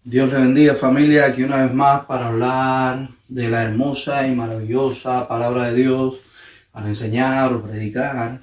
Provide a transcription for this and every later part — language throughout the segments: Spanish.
Dios le bendiga, familia, aquí una vez más para hablar de la hermosa y maravillosa palabra de Dios, para enseñar o predicar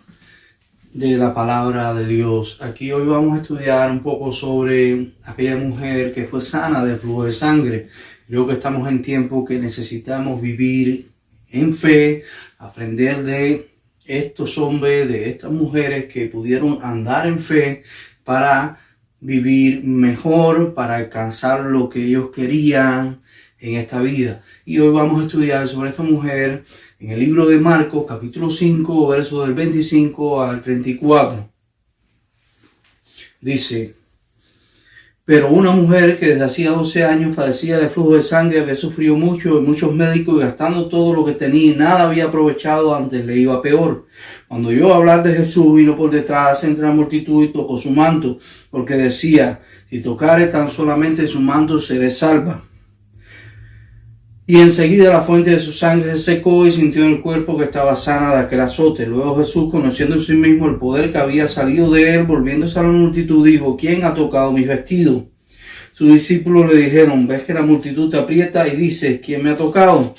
de la palabra de Dios. Aquí hoy vamos a estudiar un poco sobre aquella mujer que fue sana del flujo de sangre. Creo que estamos en tiempo que necesitamos vivir en fe, aprender de estos hombres, de estas mujeres que pudieron andar en fe para vivir mejor, para alcanzar lo que ellos querían en esta vida. Y hoy vamos a estudiar sobre esta mujer en el libro de Marcos, capítulo 5, versos del 25 al 34. Dice: pero una mujer que desde hacía 12 años padecía de flujo de sangre, había sufrido mucho de muchos médicos y gastando todo lo que tenía y nada había aprovechado, antes le iba peor. Cuando oyó hablar de Jesús, vino por detrás entre la multitud y tocó su manto, porque decía: si tocare tan solamente su manto, seré salva. Y enseguida la fuente de su sangre se secó y sintió en el cuerpo que estaba sana de aquel azote. Luego Jesús, conociendo en sí mismo el poder que había salido de él, volviéndose a la multitud, dijo: ¿quién ha tocado mis vestidos? Sus discípulos le dijeron: ves que la multitud te aprieta y dices: ¿quién me ha tocado?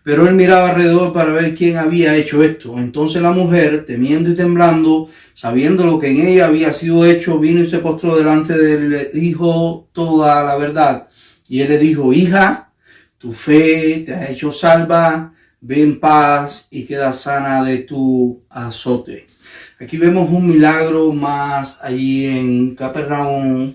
Pero él miraba alrededor para ver quién había hecho esto. Entonces la mujer, temiendo y temblando, sabiendo lo que en ella había sido hecho, vino y se postró delante de él y le dijo toda la verdad. Y él le dijo: hija, tu fe te ha hecho salva, ve en paz y queda sana de tu azote. Aquí vemos un milagro más allí en Capernaum.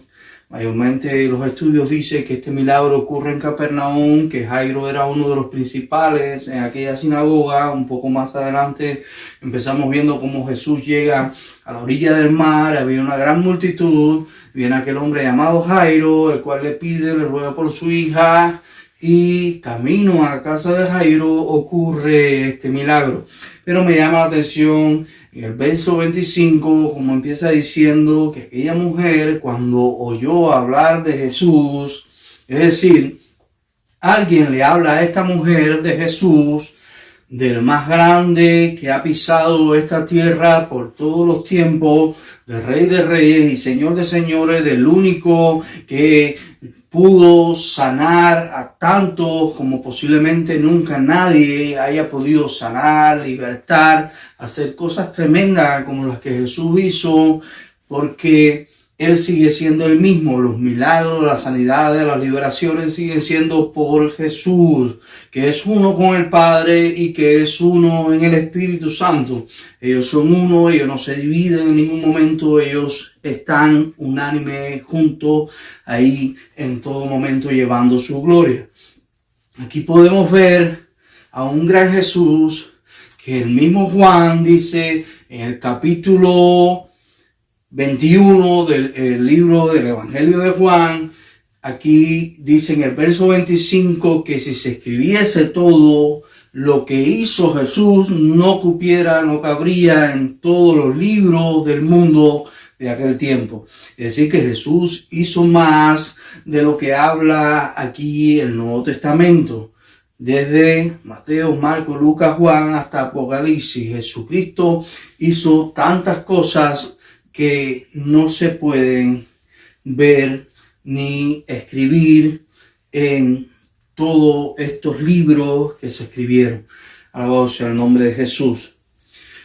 Mayormente los estudios dicen que este milagro ocurre en Capernaum, que Jairo era uno de los principales en aquella sinagoga. Un poco más adelante empezamos viendo cómo Jesús llega a la orilla del mar, había una gran multitud, viene aquel hombre llamado Jairo, el cual le ruega por su hija, y camino a la casa de Jairo ocurre este milagro. Pero me llama la atención en el verso 25, como empieza diciendo que aquella mujer, cuando oyó hablar de Jesús, es decir, alguien le habla a esta mujer de Jesús, del más grande que ha pisado esta tierra por todos los tiempos, del Rey de Reyes y Señor de Señores, del único que pudo sanar a tantos como posiblemente nunca nadie haya podido sanar, libertar, hacer cosas tremendas como las que Jesús hizo, porque Él sigue siendo el mismo. Los milagros, las sanidades, las liberaciones siguen siendo por Jesús, que es uno con el Padre y que es uno en el Espíritu Santo. Ellos son uno, ellos no se dividen en ningún momento, ellos están unánime juntos ahí en todo momento llevando su gloria. Aquí podemos ver a un gran Jesús que el mismo Juan dice en el capítulo 21 del libro del Evangelio de Juan. Aquí dice en el verso 25 que si se escribiese todo lo que hizo Jesús, no cupiera, no cabría en todos los libros del mundo de aquel tiempo. Es decir, que Jesús hizo más de lo que habla aquí el Nuevo Testamento. Desde Mateo, Marcos, Lucas, Juan hasta Apocalipsis, Jesucristo hizo tantas cosas que no se pueden ver ni escribir en todos estos libros que se escribieron. Alabado sea el nombre de Jesús.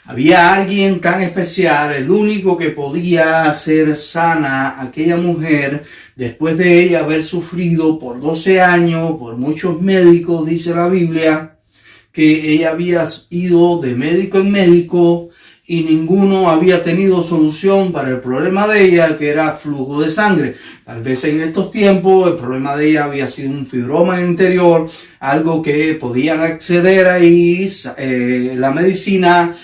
Había alguien tan especial, el único que podía hacer sana a aquella mujer después de ella haber sufrido por 12 años, por muchos médicos, dice la Biblia, que ella había ido de médico en médico y ninguno había tenido solución para el problema de ella, que era flujo de sangre. Tal vez en estos tiempos el problema de ella había sido un fibroma en el interior, algo que podían acceder ahí, la medicina,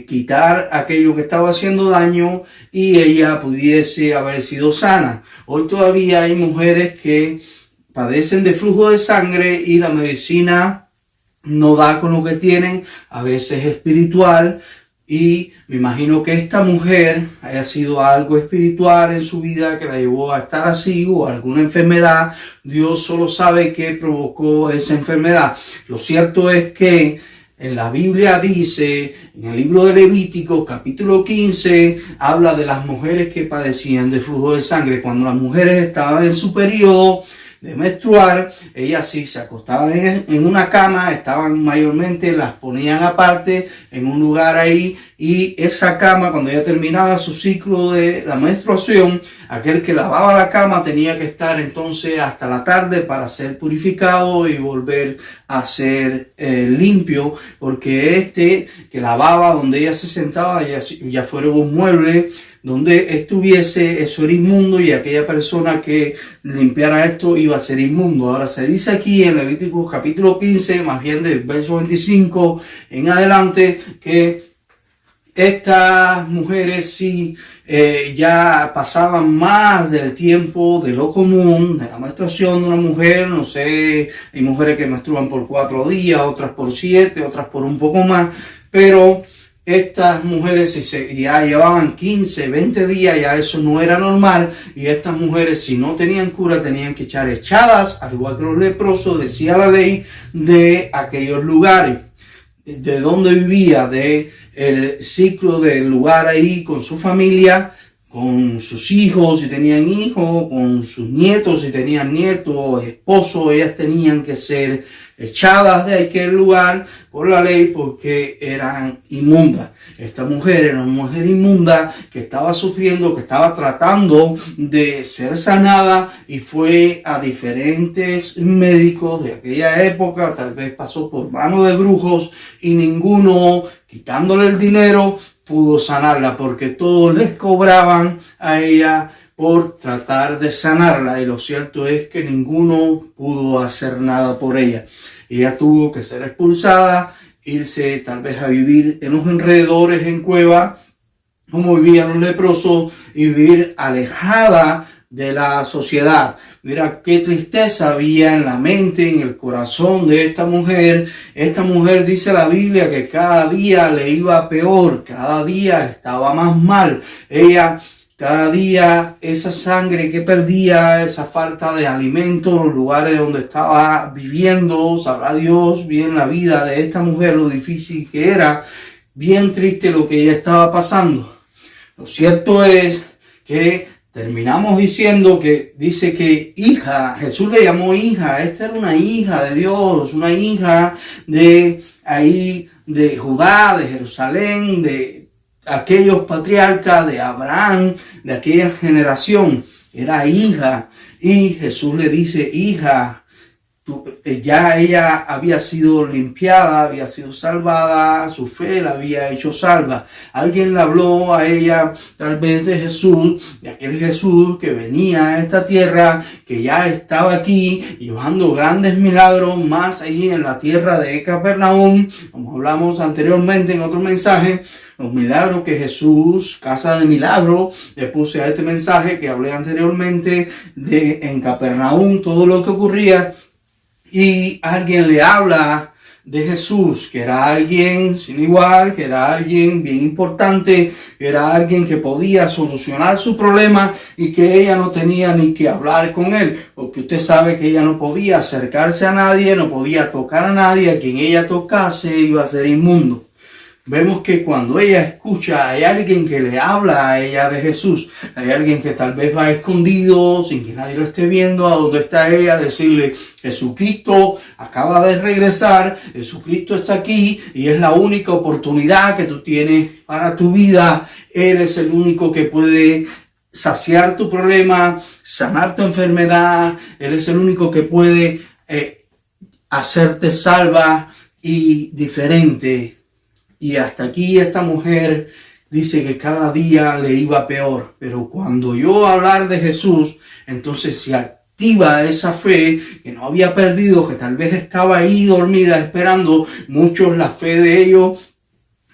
quitar aquello que estaba haciendo daño y ella pudiese haber sido sana. Hoy todavía hay mujeres que padecen de flujo de sangre y la medicina no da con lo que tienen, a veces espiritual. Y me imagino que esta mujer haya sido algo espiritual en su vida que la llevó a estar así, o alguna enfermedad. Dios solo sabe qué provocó esa enfermedad. Lo cierto es que en la Biblia dice, en el libro de Levítico, capítulo 15, habla de las mujeres que padecían de flujo de sangre. Cuando las mujeres estaban en su periodo de menstruar, ellas sí se acostaban en una cama, estaban mayormente, las ponían aparte en un lugar ahí, y esa cama, cuando ya terminaba su ciclo de la menstruación, aquel que lavaba la cama tenía que estar entonces hasta la tarde para ser purificado y volver a ser limpio, porque este que lavaba donde ella se sentaba ya fuera un mueble donde estuviese, eso era inmundo, y aquella persona que limpiara esto iba a ser inmundo. Ahora se dice aquí en Levítico capítulo 15, más bien del verso 25 en adelante, que estas mujeres sí ya pasaban más del tiempo de lo común, de la menstruación de una mujer. No sé, hay mujeres que menstruan por 4 días, otras por 7, otras por un poco más, pero estas mujeres, si ya llevaban 15, 20 días, ya eso no era normal, y estas mujeres, si no tenían cura, tenían que echar echadas, al igual que los leprosos, decía la ley, de aquellos lugares. De donde vivía, de el ciclo del lugar ahí con su familia, con sus hijos si tenían hijos, con sus nietos si tenían nietos, esposos, ellas tenían que ser echadas de aquel lugar por la ley porque eran inmundas. Esta mujer era una mujer inmunda que estaba sufriendo, que estaba tratando de ser sanada, y fue a diferentes médicos de aquella época, tal vez pasó por manos de brujos, y ninguno, quitándole el dinero, pudo sanarla, porque todos les cobraban a ella por tratar de sanarla, y lo cierto es que ninguno pudo hacer nada por ella. Ella tuvo que ser expulsada, irse tal vez a vivir en los alrededores, en cueva, como vivían los leprosos, y vivir alejada de la sociedad. Mira qué tristeza había en la mente, en el corazón de esta mujer. Esta mujer, dice la Biblia, que cada día le iba peor, cada día estaba más mal. Ella, cada día, esa sangre que perdía, esa falta de alimento, los lugares donde estaba viviendo, sabrá Dios bien la vida de esta mujer, lo difícil que era, bien triste lo que ella estaba pasando. Lo cierto es que terminamos diciendo que dice que hija, Jesús le llamó hija. Esta era una hija de Dios, una hija de ahí, de Judá, de Jerusalén, de aquellos patriarcas, de Abraham, de aquella generación. Era hija, y Jesús le dice, hija, ya ella había sido limpiada, había sido salvada, su fe la había hecho salva. Alguien le habló a ella tal vez de Jesús, de aquel Jesús que venía a esta tierra, que ya estaba aquí llevando grandes milagros más allí en la tierra de Capernaum, como hablamos anteriormente en otro mensaje. Los milagros que Jesús, casa de milagros, le puse a este mensaje que hablé anteriormente de en Capernaum, todo lo que ocurría. Y alguien le habla de Jesús, que era alguien sin igual, que era alguien bien importante, que era alguien que podía solucionar su problema, y que ella no tenía ni que hablar con él, porque usted sabe que ella no podía acercarse a nadie, no podía tocar a nadie. A quien ella tocase iba a ser inmundo. Vemos que cuando ella escucha, hay alguien que le habla a ella de Jesús. Hay alguien que tal vez va escondido, sin que nadie lo esté viendo, a donde está ella, decirle, Jesucristo acaba de regresar, Jesucristo está aquí, y es la única oportunidad que tú tienes para tu vida. Él es el único que puede saciar tu problema, sanar tu enfermedad. Él es el único que puede hacerte salva y diferente. Y hasta aquí esta mujer dice que cada día le iba peor. Pero cuando oyó hablar de Jesús, entonces se activa esa fe que no había perdido, que tal vez estaba ahí dormida esperando. Muchos, la fe de ellos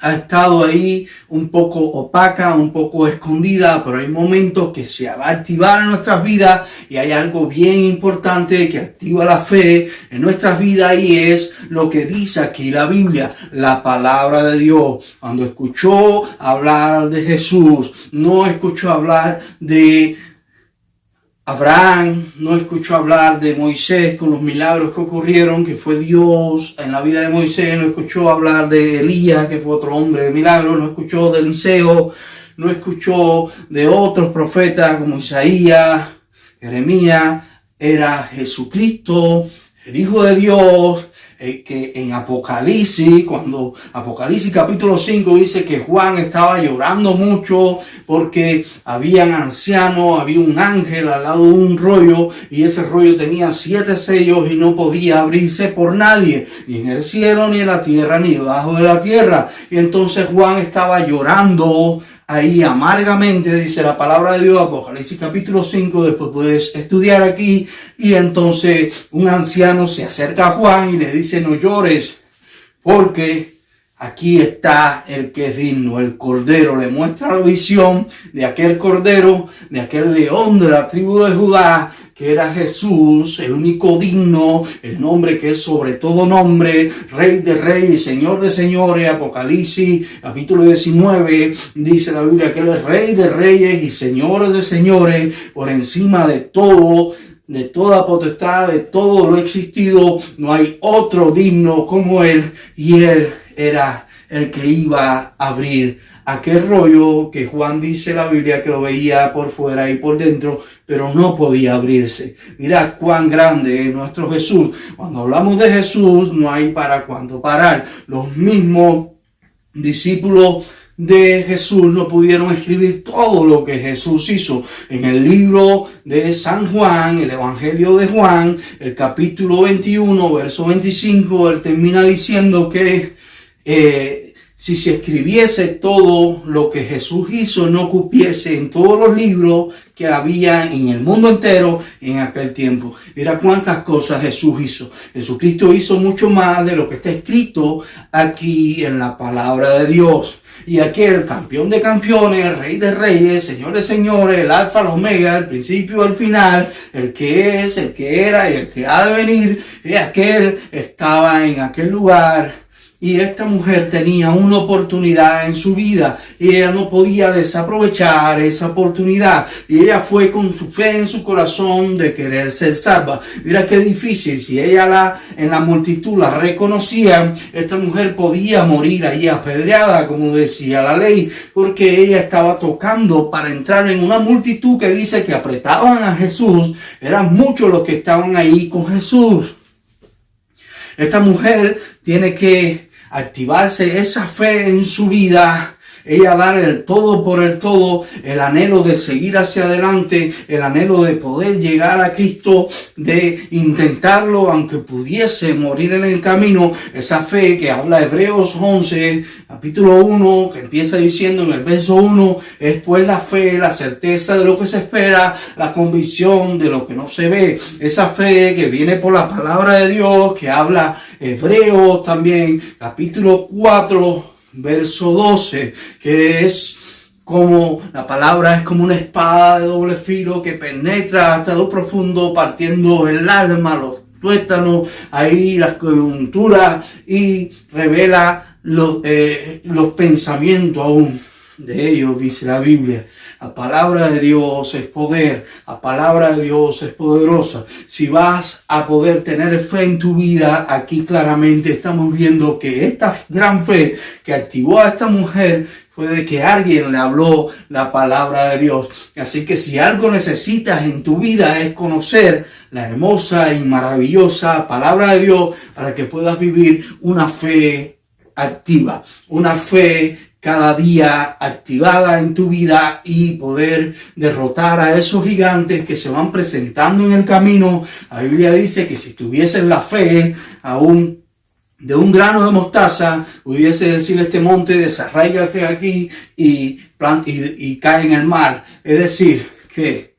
ha estado ahí un poco opaca, un poco escondida, pero hay momentos que se va a activar en nuestras vidas, y hay algo bien importante que activa la fe en nuestras vidas, y es lo que dice aquí la Biblia, la palabra de Dios. Cuando escuchó hablar de Jesús, no escuchó hablar de Abraham no escuchó hablar de Moisés con los milagros que ocurrieron, que fue Dios en la vida de Moisés. No escuchó hablar de Elías, que fue otro hombre de milagros. No escuchó de Eliseo. No escuchó de otros profetas como Isaías, Jeremías. Era Jesucristo, el Hijo de Dios, que en Apocalipsis, cuando Apocalipsis capítulo 5 dice que Juan estaba llorando mucho porque habían ancianos, había un ángel al lado de un rollo y ese rollo tenía 7 sellos y no podía abrirse por nadie, ni en el cielo, ni en la tierra, ni debajo de la tierra. Y entonces Juan estaba llorando ahí amargamente, dice la palabra de Dios, Apocalipsis capítulo 5, después puedes estudiar aquí, y entonces un anciano se acerca a Juan y le dice: no llores, porque aquí está el que es digno, el Cordero. Le muestra la visión de aquel Cordero, de aquel león de la tribu de Judá, que era Jesús, el único digno, el nombre que es sobre todo nombre, Rey de Reyes y Señor de Señores. Apocalipsis capítulo 19 dice la Biblia que Él es Rey de Reyes y Señor de Señores, por encima de todo, de toda potestad, de todo lo existido. No hay otro digno como Él, y Él era el que iba a abrir aquel rollo que Juan dice la Biblia que lo veía por fuera y por dentro, pero no podía abrirse. Mirad cuán grande es nuestro Jesús. Cuando hablamos de Jesús, no hay para cuánto parar. Los mismos discípulos de Jesús no pudieron escribir todo lo que Jesús hizo. En el libro de San Juan, el Evangelio de Juan, el capítulo 21, verso 25, él termina diciendo que si se escribiese todo lo que Jesús hizo, no cupiese en todos los libros que había en el mundo entero en aquel tiempo. Mira cuántas cosas Jesús hizo. Jesucristo hizo mucho más de lo que está escrito aquí en la palabra de Dios. Y aquel campeón de campeones, Rey de Reyes, Señor de Señores, el Alfa, el Omega, el principio, el final, el que es, el que era y el que ha de venir, y aquel estaba en aquel lugar. Y esta mujer tenía una oportunidad en su vida y ella no podía desaprovechar esa oportunidad. Y ella fue con su fe en su corazón de querer ser salva. Mira qué difícil. Si ella en la multitud la reconocían, esta mujer podía morir ahí apedreada, como decía la ley, porque ella estaba tocando para entrar en una multitud que dice que apretaban a Jesús. Eran muchos los que estaban ahí con Jesús. Esta mujer tiene que activarse esa fe en su vida, ella dar el todo por el todo, el anhelo de seguir hacia adelante, el anhelo de poder llegar a Cristo, de intentarlo aunque pudiese morir en el camino. Esa fe que habla Hebreos 11, capítulo 1, que empieza diciendo en el verso 1, es pues la fe, la certeza de lo que se espera, la convicción de lo que no se ve. Esa fe que viene por la palabra de Dios, que habla Hebreos también, capítulo 4, verso 12, que es como la palabra es como una espada de doble filo que penetra hasta lo profundo, partiendo el alma, los tuétanos, ahí las coyunturas, y revela los pensamientos aún de ellos, dice la Biblia. La palabra de Dios es poder, la palabra de Dios es poderosa. Si vas a poder tener fe en tu vida, aquí claramente estamos viendo que esta gran fe que activó a esta mujer fue de que alguien le habló la palabra de Dios. Así que si algo necesitas en tu vida es conocer la hermosa y maravillosa palabra de Dios para que puedas vivir una fe activa, una fe cada día activada en tu vida y poder derrotar a esos gigantes que se van presentando en el camino. La Biblia dice que si tuvieses la fe aún de un grano de mostaza, pudiese decirle a este monte: desarráigate aquí y cae en el mar. Es decir, que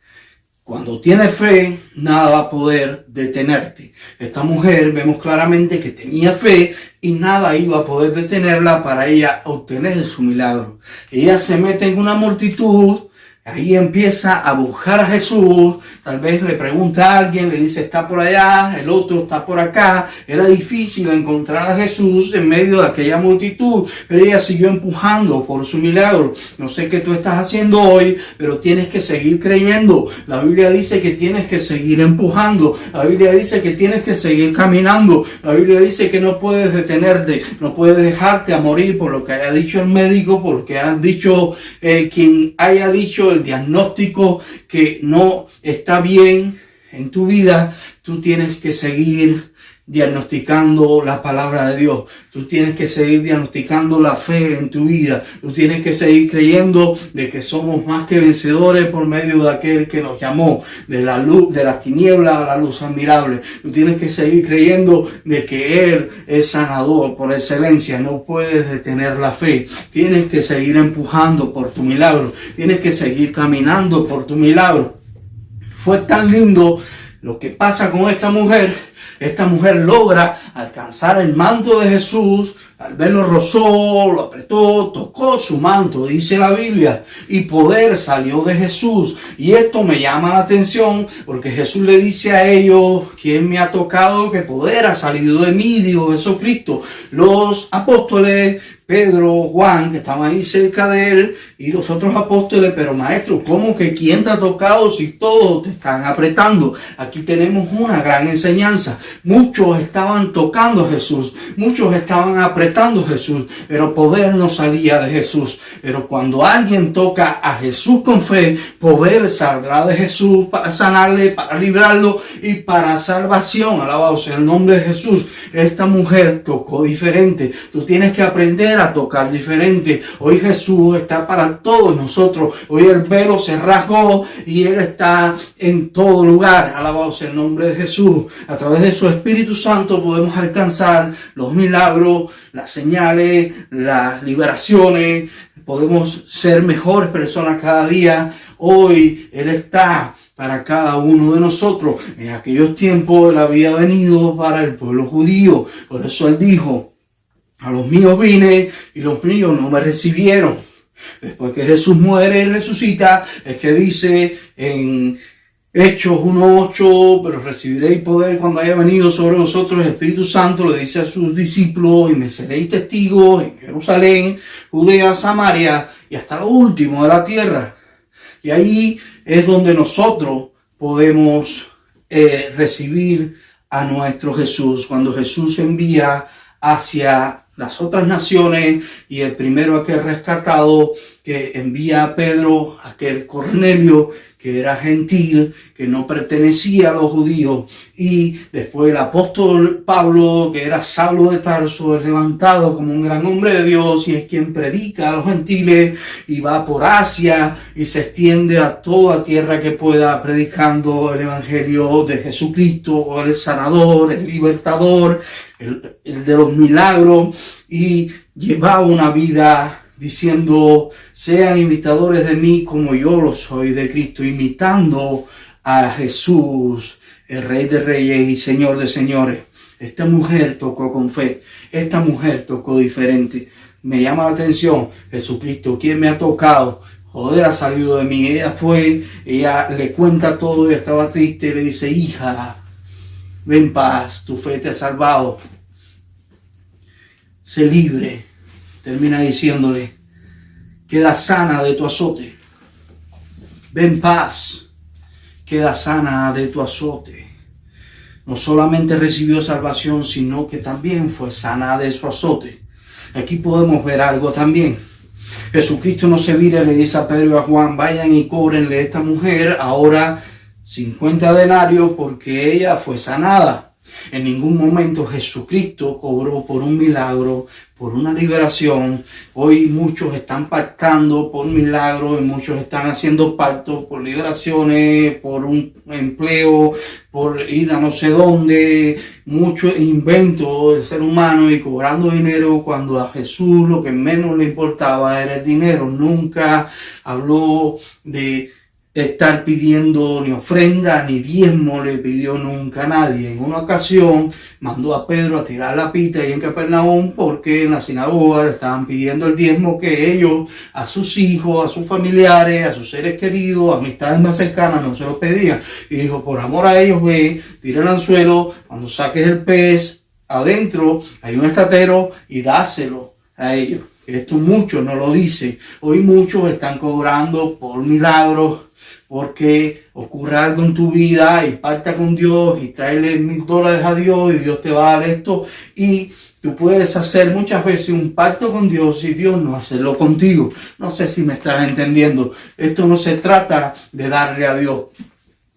cuando tienes fe, nada va a poder detenerte. Esta mujer vemos claramente que tenía fe y nada iba a poder detenerla para ella obtener su milagro. Ella se mete en una multitud, Ahí empieza a buscar a Jesús, tal vez le pregunta a alguien, le dice está por allá, el otro está por acá. Era difícil encontrar a Jesús en medio de aquella multitud, pero ella siguió empujando por su milagro. No sé qué tú estás haciendo hoy, pero tienes que seguir creyendo. La Biblia dice que tienes que seguir empujando, la Biblia dice que tienes que seguir caminando, la Biblia dice que no puedes detenerte, no puedes dejarte a morir por lo que haya dicho el médico, por lo que haya dicho quien haya dicho el diagnóstico que no está bien en tu vida. Tú tienes que seguir diagnosticando la palabra de Dios. Tú tienes que seguir diagnosticando la fe en tu vida. Tú tienes que seguir creyendo de que somos más que vencedores por medio de aquel que nos llamó de la luz, de las tinieblas a la luz admirable. Tú tienes que seguir creyendo de que Él es sanador por excelencia. No puedes detener la fe. Tienes que seguir empujando por tu milagro. Tienes que seguir caminando por tu milagro. Fue tan lindo lo que pasa con esta mujer. Esta mujer logra alcanzar el manto de Jesús, al verlo rozó, lo apretó, tocó su manto, dice la Biblia, y poder salió de Jesús. Y esto me llama la atención porque Jesús le dice a ellos, ¿quién me ha tocado? Que poder ha salido de mí, dijo Jesucristo. Los apóstoles, Pedro, Juan, que estaban ahí cerca de él, y los otros apóstoles, pero maestro, ¿cómo que quién te ha tocado si todos te están apretando? Aquí tenemos una gran enseñanza. Muchos estaban tocando a Jesús, muchos estaban apretando a Jesús, pero poder no salía de Jesús. Pero cuando alguien toca a Jesús con fe, poder saldrá de Jesús para sanarle, para librarlo y para salvación. Alabado sea el nombre de Jesús. Esta mujer tocó diferente. Tú tienes que aprender a tocar diferente. Hoy Jesús está para todos nosotros. Hoy el velo se rasgó y Él está en todo lugar. Alabado sea el nombre de Jesús. A través de su Espíritu Santo podemos alcanzar los milagros, las señales, las liberaciones. Podemos ser mejores personas cada día. Hoy Él está para cada uno de nosotros. En aquellos tiempos Él había venido para el pueblo judío. Por eso Él dijo, a los míos vine y los míos no me recibieron. Después que Jesús muere y resucita, es que dice en Hechos 1:8, pero recibiréis poder cuando haya venido sobre vosotros el Espíritu Santo. Le dice a sus discípulos, y me seréis testigos en Jerusalén, Judea, Samaria y hasta lo último de la tierra. Y ahí es donde nosotros podemos recibir a nuestro Jesús. Cuando Jesús envía hacia las otras naciones, y el primero aquel rescatado que envía a Pedro, aquel Cornelio que era gentil, que no pertenecía a los judíos, y después el apóstol Pablo, que era Saulo de Tarso, es levantado como un gran hombre de Dios y es quien predica a los gentiles y va por Asia y se extiende a toda tierra que pueda, predicando el evangelio de Jesucristo, el sanador, el libertador, el de los milagros, y llevaba una vida diciendo, sean imitadores de mí como yo lo soy de Cristo, imitando a Jesús, el Rey de Reyes y Señor de Señores. Esta mujer tocó con fe, esta mujer tocó diferente. Me llama la atención, Jesucristo, ¿quién me ha tocado? Joder, ha salido de mí. Ella le cuenta todo y estaba triste y le dice, hija, ven en paz, tu fe te ha salvado. Sé libre. Termina diciéndole, queda sana de tu azote. Ven paz, queda sana de tu azote. No solamente recibió salvación, sino que también fue sana de su azote. Aquí podemos ver algo también. Jesucristo no se vira y le dice a Pedro y a Juan, vayan y cóbrenle a esta mujer ahora 50 denarios porque ella fue sanada. En ningún momento Jesucristo cobró por un milagro, por una liberación. Hoy muchos están pactando por milagros y muchos están haciendo pactos por liberaciones, por un empleo, por ir a no sé dónde. Muchos inventos del ser humano y cobrando dinero cuando a Jesús lo que menos le importaba era el dinero. Nunca habló de estar pidiendo ni ofrenda ni diezmo le pidió nunca a nadie. En una ocasión mandó a Pedro a tirar la pita ahí en Capernaum porque en la sinagoga le estaban pidiendo el diezmo que ellos a sus hijos, a sus familiares, a sus seres queridos, amistades más cercanas no se lo pedían. Y dijo, por amor a ellos, ve, tira el anzuelo, cuando saques el pez adentro hay un estatero y dáselo a ellos. Esto muchos no lo dicen. Hoy muchos están cobrando por milagros, porque ocurre algo en tu vida y pacta con Dios y tráele $1000 a Dios y Dios te va a dar esto. Y tú puedes hacer muchas veces un pacto con Dios y Dios no hacerlo contigo. No sé si me estás entendiendo. Esto no se trata de darle a Dios.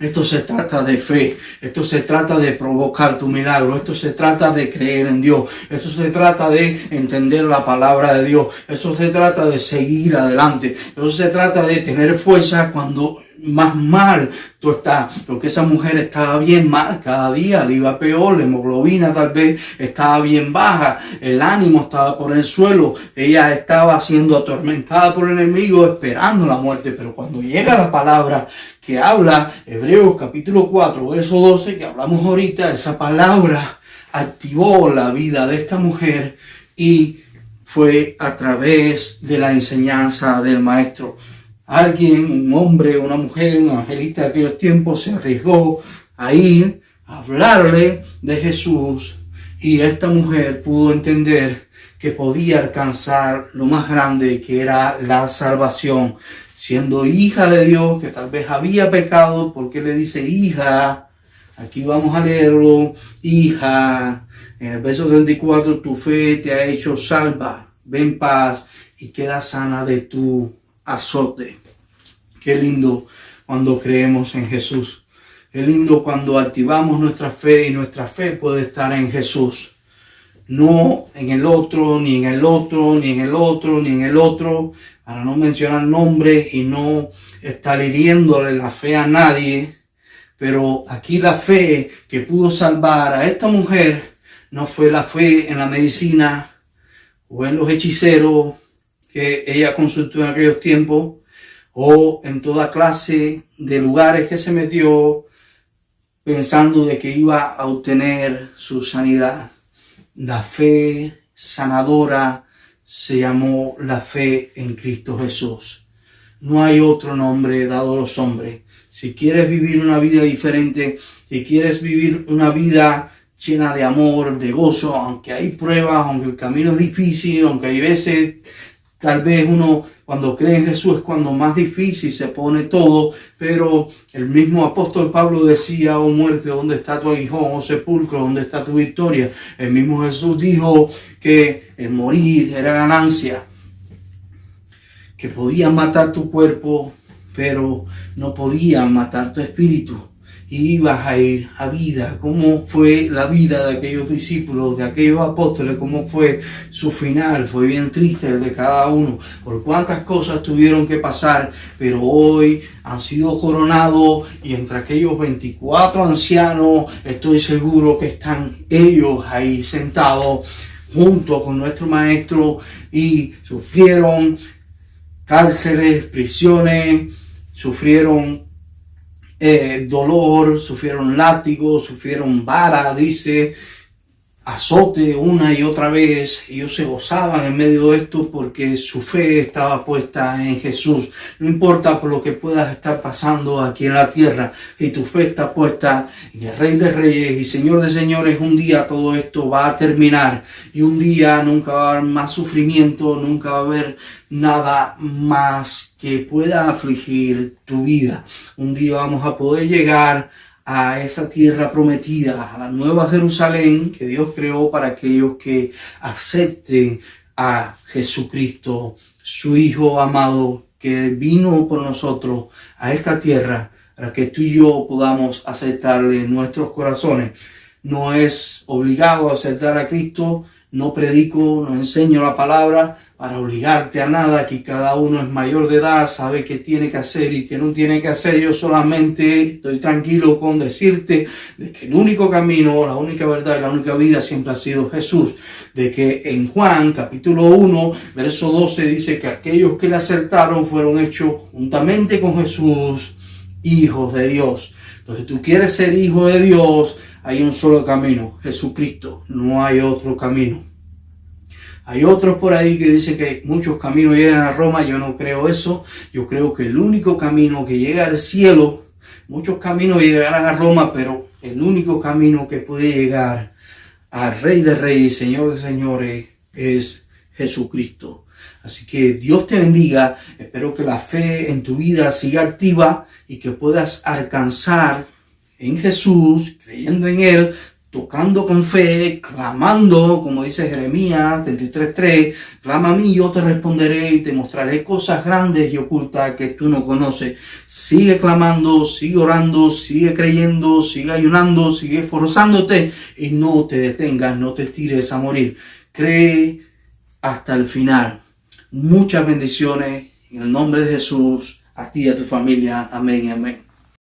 Esto se trata de fe, esto se trata de provocar tu milagro, esto se trata de creer en Dios, esto se trata de entender la palabra de Dios, esto se trata de seguir adelante, esto se trata de tener fuerza cuando más mal tú estás, porque esa mujer estaba bien mal, cada día le iba peor, la hemoglobina tal vez estaba bien baja, el ánimo estaba por el suelo, ella estaba siendo atormentada por el enemigo esperando la muerte, pero cuando llega la palabra que habla Hebreos capítulo 4, verso 12, que hablamos ahorita, esa palabra activó la vida de esta mujer y fue a través de la enseñanza del maestro. Alguien, un hombre, una mujer, un evangelista de aquellos tiempos se arriesgó a ir a hablarle de Jesús y esta mujer pudo entender que podía alcanzar lo más grande que era la salvación. Siendo hija de Dios, que tal vez había pecado, porque le dice hija, aquí vamos a leerlo, hija, en el verso 34, tu fe te ha hecho salva, ven en paz y queda sana de tu azote. Qué lindo cuando creemos en Jesús. Qué lindo cuando activamos nuestra fe y nuestra fe puede estar en Jesús. No en el otro, ni en el otro, ni en el otro, ni en el otro, para no mencionar nombres y no estar hiriéndole la fe a nadie. Pero aquí la fe que pudo salvar a esta mujer no fue la fe en la medicina o en los hechiceros que ella consultó en aquellos tiempos, o en toda clase de lugares que se metió pensando de que iba a obtener su sanidad. La fe sanadora se llamó la fe en Cristo Jesús. No hay otro nombre dado a los hombres. Si quieres vivir una vida diferente, si quieres vivir una vida llena de amor, de gozo, aunque hay pruebas, aunque el camino es difícil, aunque hay veces, tal vez uno cuando cree en Jesús es cuando más difícil se pone todo, pero el mismo apóstol Pablo decía, oh muerte, ¿dónde está tu aguijón? Oh sepulcro, ¿dónde está tu victoria? El mismo Jesús dijo que el morir era ganancia, que podían matar tu cuerpo, pero no podían matar tu espíritu. Y ibas a ir a vida. ¿Cómo fue la vida de aquellos discípulos, de aquellos apóstoles? ¿Cómo fue su final? Fue bien triste el de cada uno. Por cuántas cosas tuvieron que pasar, pero hoy han sido coronados y entre aquellos 24 ancianos estoy seguro que están ellos ahí sentados junto con nuestro maestro y sufrieron cárceles, prisiones, sufrieron dolor, sufrieron látigos, sufrieron vara, dice, azote una y otra vez. Ellos se gozaban en medio de esto porque su fe estaba puesta en Jesús. No importa por lo que puedas estar pasando aquí en la tierra, y tu fe está puesta en el Rey de Reyes y Señor de Señores, un día todo esto va a terminar y un día nunca va a haber más sufrimiento, nunca va a haber nada más que pueda afligir tu vida. Un día vamos a poder llegar a esa tierra prometida, a la nueva Jerusalén que Dios creó para aquellos que acepten a Jesucristo, su Hijo amado, que vino por nosotros a esta tierra para que tú y yo podamos aceptarle en nuestros corazones. No es obligado a aceptar a Cristo, no predico, no enseño la palabra para obligarte a nada. Aquí cada uno es mayor de edad, sabe qué tiene que hacer y qué no tiene que hacer. Yo solamente estoy tranquilo con decirte de que el único camino, la única verdad y la única vida siempre ha sido Jesús. De que en Juan capítulo 1, verso 12 dice que aquellos que le acertaron fueron hechos juntamente con Jesús hijos de Dios. Entonces, tú quieres ser hijo de Dios, hay un solo camino, Jesucristo, no hay otro camino. Hay otros por ahí que dicen que muchos caminos llegan a Roma. Yo no creo eso. Yo creo que el único camino que llega al cielo, muchos caminos llegarán a Roma, pero el único camino que puede llegar al Rey de Reyes, Señor de Señores, es Jesucristo. Así que Dios te bendiga. Espero que la fe en tu vida siga activa y que puedas alcanzar en Jesús, creyendo en Él, tocando con fe, clamando, como dice Jeremías 33:3, clama a mí, yo te responderé y te mostraré cosas grandes y ocultas que tú no conoces. Sigue clamando, sigue orando, sigue creyendo, sigue ayunando, sigue esforzándote y no te detengas, no te tires a morir. Cree hasta el final. Muchas bendiciones en el nombre de Jesús, a ti y a tu familia. Amén y amén.